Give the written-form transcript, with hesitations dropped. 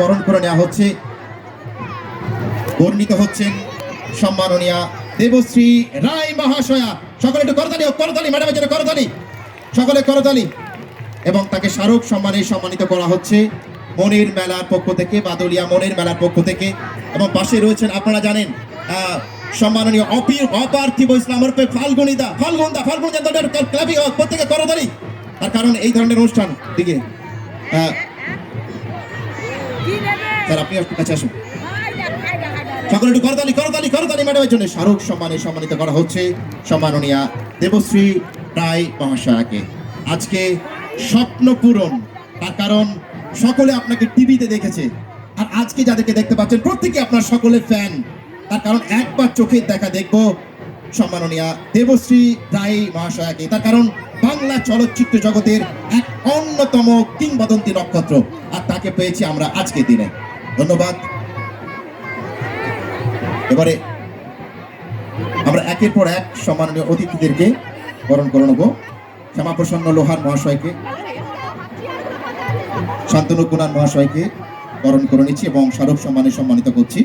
বরণ করে নেওয়া হচ্ছে। বর্ণিত হচ্ছেন সম্মাননীয়া দেবশ্রী রায় মহাশয়া। সকলে একটু করতালি হোক, করতালি ম্যাডামের জন্য করতালি, সকলে করতালি। এবং তাকে স্মারক সম্মানে সম্মানিত করা হচ্ছে মনের মেলার পক্ষ থেকে, বাদলিয়া মনের মেলার পক্ষ থেকে। এবং পাশে রয়েছেন আপনারা জানেন সম্মাননীয় অপার্থিব ইসলাম ওরফে ফাল্গুন ক্লাবিং হোক, প্রত্যেকে করতালি। তার কারণ এই ধরনের অনুষ্ঠান দিকে স্যার আপনি আপনার কাছে আসুন। সকলে একটু করতালি করতালি করতালি ম্যাডামের জন্য স্মারক সম্মানে সম্মানিত করা হচ্ছে সম্মাননীয়া দেবশ্রী রায় মহাশয়াকে। আজকে স্বপ্ন পূরণ, তার কারণ সকলে আপনাকে টিভিতে দেখেছে, আর আজকে যাদেরকে দেখতে পাচ্ছেন প্রত্যেকে আপনার সকলের ফ্যান। তার কারণ একবার চোখের দেখা দেখবো সম্মাননীয়া দেবশ্রী রায় মহাশয়াকে। তার কারণ বাংলা চলচ্চিত্র জগতের এক অন্যতম কিংবদন্তি নক্ষত্র, আর তাকে পেয়েছি আমরা আজকের দিনে। ধন্যবাদ। এবারে আমরা একের পর এক সম্মাননীয় অতিথিদেরকে বরণ করে নেব। শ্যামাপ্রসন্ন লোহার মহাশয়কে, শান্তনু কুনার মহাশয়কে বরণ করে নিচ্ছি এবং স্মারক সম্মানে সম্মানিত করছি।